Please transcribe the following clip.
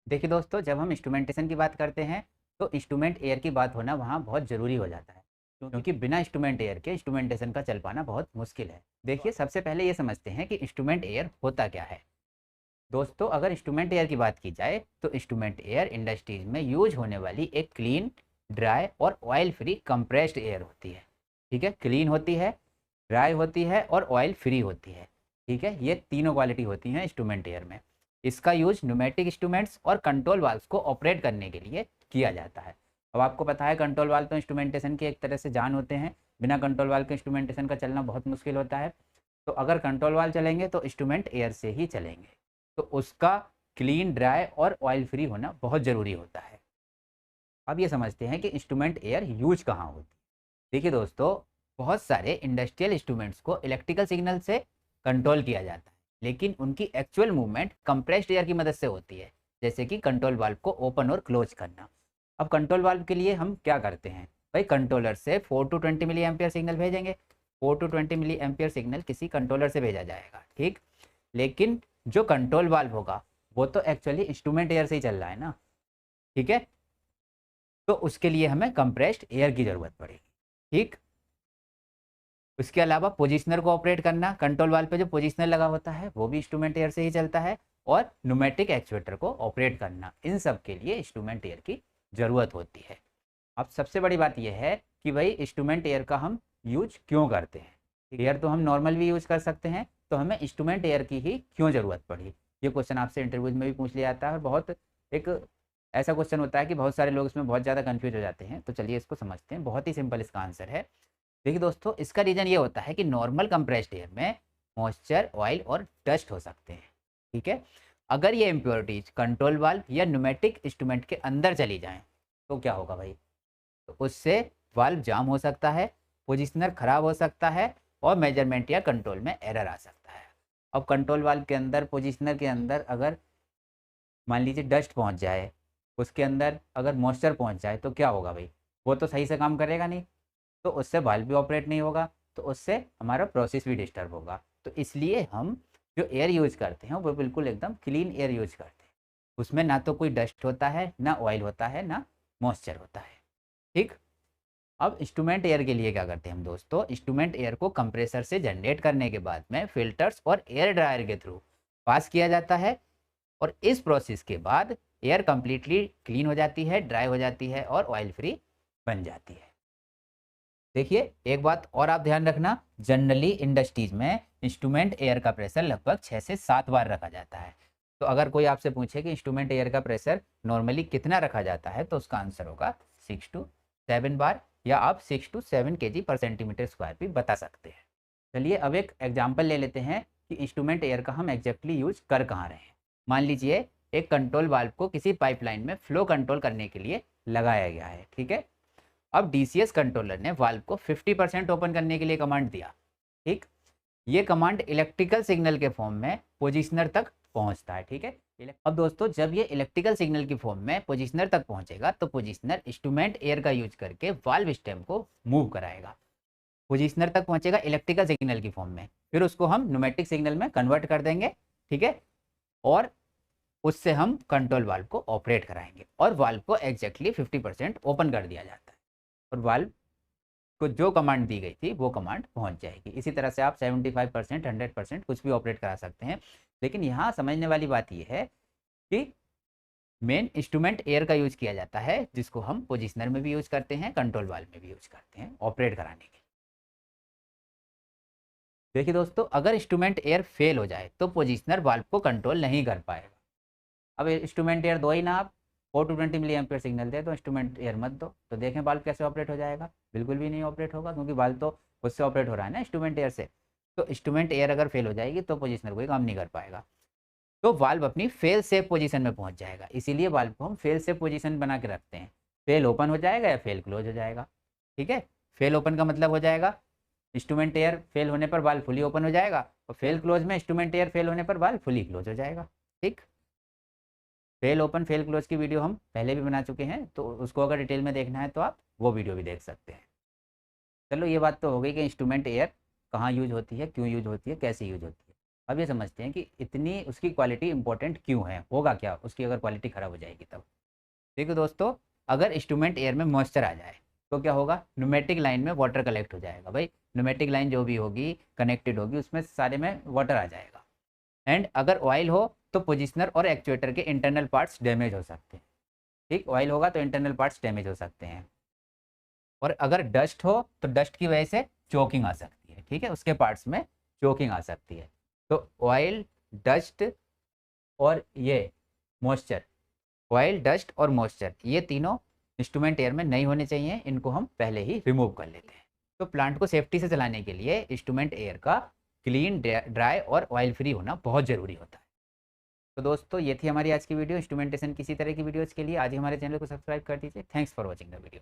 देखिए दोस्तों, जब हम इंस्ट्रूमेंटेशन की बात करते हैं तो इंस्ट्रूमेंट एयर की बात होना वहाँ बहुत ज़रूरी हो जाता है, क्योंकि बिना इंस्ट्रूमेंट एयर के इंस्ट्रूमेंटेशन का चल पाना बहुत मुश्किल है। देखिए, सबसे पहले ये समझते हैं कि इंस्ट्रूमेंट एयर होता क्या है। दोस्तों, अगर इंस्ट्रूमेंट एयर की बात की जाए तो इंस्ट्रूमेंट एयर इंडस्ट्रीज में यूज होने वाली एक क्लीन, ड्राई और ऑयल फ्री कंप्रेस्ड एयर होती है। ठीक है, क्लीन होती है, ड्राई होती है और ऑयल फ्री होती है। ठीक है, ये तीनों क्वालिटी होती हैं इंस्ट्रूमेंट एयर में। इसका यूज न्यूमेटिक इंस्ट्रूमेंट्स और कंट्रोल वाल्व्स को ऑपरेट करने के लिए किया जाता है। अब आपको पता है, कंट्रोल वाल्व तो इंस्ट्रूमेंटेशन की एक तरह से जान होते हैं। बिना कंट्रोल वाल्व के इंस्ट्रूमेंटेशन का चलना बहुत मुश्किल होता है। तो अगर कंट्रोल वाल्व चलेंगे तो इंस्ट्रूमेंट एयर से ही चलेंगे। तो उसका क्लीन, ड्राई और ऑयल फ्री होना बहुत ज़रूरी होता है। अब ये समझते हैं कि इंस्ट्रूमेंट एयर यूज कहाँ होती है। देखिए दोस्तों, बहुत सारे इंडस्ट्रियल इंस्ट्रूमेंट्स को इलेक्ट्रिकल सिग्नल से कंट्रोल किया जाता है, लेकिन उनकी एक्चुअल मूवमेंट कंप्रेस्ड एयर की मदद से होती है, जैसे कि कंट्रोल वाल्व को ओपन और क्लोज करना। अब कंट्रोल वाल्व के लिए हम क्या करते हैं भाई, कंट्रोलर से 4 to 20 मिली एम्पियर सिग्नल भेजेंगे। 4 to 20 मिली एम्पियर सिग्नल किसी कंट्रोलर से भेजा जाएगा, ठीक। लेकिन जो कंट्रोल वाल्व होगा वो तो एक्चुअली इंस्ट्रूमेंट एयर से ही चल रहा है ना, ठीक है। तो उसके लिए हमें कंप्रेस्ड एयर की ज़रूरत पड़ेगी, ठीक। उसके अलावा पोजिशनर को ऑपरेट करना, कंट्रोल वाल्व पे जो पोजिशनर लगा होता है वो भी इंस्ट्रूमेंट एयर से ही चलता है। और न्यूमेटिक एक्चुएटर को ऑपरेट करना, इन सब के लिए इंस्ट्रूमेंट एयर की ज़रूरत होती है। अब सबसे बड़ी बात यह है कि भाई इंस्ट्रूमेंट एयर का हम यूज क्यों करते हैं। एयर तो हम नॉर्मल भी यूज कर सकते हैं, तो हमें इंस्ट्रूमेंट एयर की ही क्यों ज़रूरत पड़ी। ये क्वेश्चन आपसे इंटरव्यूज में भी पूछ लिया जाता है और बहुत एक ऐसा क्वेश्चन होता है कि बहुत सारे लोग इसमें बहुत ज़्यादा कन्फ्यूज हो जाते हैं। तो चलिए इसको समझते हैं। बहुत ही सिंपल इसका आंसर है। देखिए दोस्तों, इसका रीज़न ये होता है कि नॉर्मल कंप्रेस्ड एयर में मॉइस्चर, ऑयल और डस्ट हो सकते हैं, ठीक है। अगर ये इम्प्योरिटीज कंट्रोल वाल्व या न्यूमेटिक इंस्ट्रूमेंट के अंदर चली जाएं तो क्या होगा भाई, तो उससे वाल्व जाम हो सकता है, पोजिशनर खराब हो सकता है और मेजरमेंट या कंट्रोल में एरर आ सकता है। अब कंट्रोल वाल्व के अंदर, पोजिशनर के अंदर अगर मान लीजिए डस्ट पहुंच जाए, उसके अंदर अगर मॉइस्चर पहुंच जाए तो क्या होगा भाई, वो तो सही से काम करेगा नहीं। तो उससे वाल्व भी ऑपरेट नहीं होगा, तो उससे हमारा प्रोसेस भी डिस्टर्ब होगा। तो इसलिए हम जो एयर यूज करते हैं वो बिल्कुल एकदम क्लीन एयर यूज करते हैं। उसमें ना तो कोई डस्ट होता है, ना ऑयल होता है, ना मॉइस्चर होता है, ठीक। अब इंस्ट्रूमेंट एयर के लिए क्या करते हैं हम दोस्तों, इंस्ट्रूमेंट एयर को कंप्रेसर से जनरेट करने के बाद में फिल्टर्स और एयर ड्रायर के थ्रू पास किया जाता है। और इस प्रोसेस के बाद एयर कंप्लीटली क्लीन हो जाती है, ड्राई हो जाती है और ऑयल फ्री बन जाती है। देखिए, एक बात और आप ध्यान रखना, जनरली इंडस्ट्रीज में इंस्ट्रूमेंट एयर का प्रेशर लगभग 6 से 7 बार रखा जाता है। तो अगर कोई आपसे पूछे कि इंस्ट्रूमेंट एयर का प्रेशर नॉर्मली कितना रखा जाता है, तो उसका आंसर होगा 6 to 7 बार, या आप 6 to 7 kg/cm² भी बता सकते हैं। चलिए अब एक एग्जाम्पल ले लेते हैं कि इंस्ट्रूमेंट एयर का हम एग्जैक्टली यूज कर कहाँ रहे हैं। मान लीजिए एक कंट्रोल वाल्व को किसी पाइपलाइन में फ्लो कंट्रोल करने के लिए लगाया गया है, ठीक है। अब डीसीएस कंट्रोलर ने वाल्व को 50% ओपन करने के लिए कमांड दिया, ठीक। ये कमांड इलेक्ट्रिकल सिग्नल के फॉर्म में पोजिशनर तक पहुंचता है, ठीक है। अब दोस्तों, जब ये इलेक्ट्रिकल सिग्नल की फॉर्म में पोजिशनर तक पहुंचेगा तो पोजिशनर इंस्ट्रूमेंट एयर का यूज करके वाल्व स्टेम को मूव कराएगा। पोजिशनर तक पहुंचेगा इलेक्ट्रिकल सिग्नल की फॉर्म में, फिर उसको हम न्यूमेटिक सिग्नल में कन्वर्ट कर देंगे, ठीक है। और उससे हम कंट्रोल वाल्व को ऑपरेट कराएंगे और वाल्व को एग्जैक्टली 50% ओपन कर दिया जाता है और वाल्व को जो कमांड दी गई थी वो कमांड पहुंच जाएगी। इसी तरह से आप 75%, 100% कुछ भी ऑपरेट करा सकते हैं। लेकिन यहाँ समझने वाली बात यह है कि मेन इंस्ट्रूमेंट एयर का यूज किया जाता है, जिसको हम पोजिशनर में भी यूज करते हैं, कंट्रोल वाल्व में भी यूज करते हैं ऑपरेट कराने के। देखिए दोस्तों, अगर इंस्ट्रूमेंट एयर फेल हो जाए तो पोजिशनर वाल्व को कंट्रोल नहीं कर पाएगा। अब इंस्ट्रूमेंट एयर दो ही ना आप, 4 to 20 मिली एम्पियर सिग्नल दे तो इंस्ट्रूमेंट एयर मत दो, तो देखें बाल्ब कैसे ऑपरेट हो जाएगा। बिल्कुल भी नहीं ऑपरेट होगा, क्योंकि बाल्ब तो उससे ऑपरेट हो रहा है ना, इंस्ट्रूमेंट एयर से। तो इंस्ट्रूमेंट एयर अगर फेल हो जाएगी तो पोजिशनर कोई काम नहीं कर पाएगा, तो वाल्व अपनी फेल सेफ पोजीशन में पहुंच जाएगा। इसीलिए वाल्व को हम फेल सेफ पोजीशन बना के रखते हैं। फेल ओपन हो जाएगा या फेल क्लोज हो जाएगा, ठीक है। फेल ओपन का मतलब हो जाएगा इंस्ट्रूमेंट एयर फेल होने पर वाल्व फुली ओपन हो जाएगा, और फेल क्लोज में इंस्ट्रूमेंट एयर फेल होने पर वाल्व फुली क्लोज हो जाएगा, ठीक। फेल ओपन, फेल क्लोज की वीडियो हम पहले भी बना चुके हैं, तो उसको अगर डिटेल में देखना है तो आप वो वीडियो भी देख सकते हैं। चलो, ये बात तो हो गई कि इंस्ट्रूमेंट एयर कहाँ यूज होती है, क्यों यूज होती है, कैसे यूज होती है। अब ये समझते हैं कि इतनी उसकी क्वालिटी इंपॉर्टेंट क्यों है, होगा क्या उसकी अगर क्वालिटी ख़राब हो जाएगी तब। देखो दोस्तों, अगर इंस्ट्रूमेंट एयर में मॉइस्चर आ जाए तो क्या होगा, न्यूमेटिक लाइन में वाटर कलेक्ट हो जाएगा। भाई न्यूमेटिक लाइन जो भी होगी कनेक्टेड होगी उसमें सारे में वाटर आ जाएगा। एंड अगर ऑयल हो तो पोजिशनर और एक्चुएटर के इंटरनल पार्ट्स डैमेज हो सकते हैं। ठीक, ऑयल होगा तो इंटरनल पार्ट्स डैमेज हो सकते हैं। और अगर डस्ट हो तो डस्ट की वजह से चोकिंग आ सकती है। ठीक है, उसके पार्ट्स में चोकिंग आ सकती है। तो ऑयल, डस्ट और ये मॉइस्चर, ऑयल, डस्ट और मॉइस्चर, ये तीनों इंस्ट्रूमेंट एयर में नहीं होने चाहिए, इनको हम पहले ही रिमूव कर लेते हैं। तो प्लांट को सेफ्टी से चलाने के लिए इंस्ट्रूमेंट एयर का क्लीन, ड्राई और ऑयल फ्री होना बहुत ज़रूरी होता है। तो दोस्तों ये थी हमारी आज की वीडियो इंस्ट्रूमेंटेशन। किसी तरह की वीडियोज़ के लिए आज ही हमारे चैनल को सब्सक्राइब कर दीजिए। Thanks for watching the video.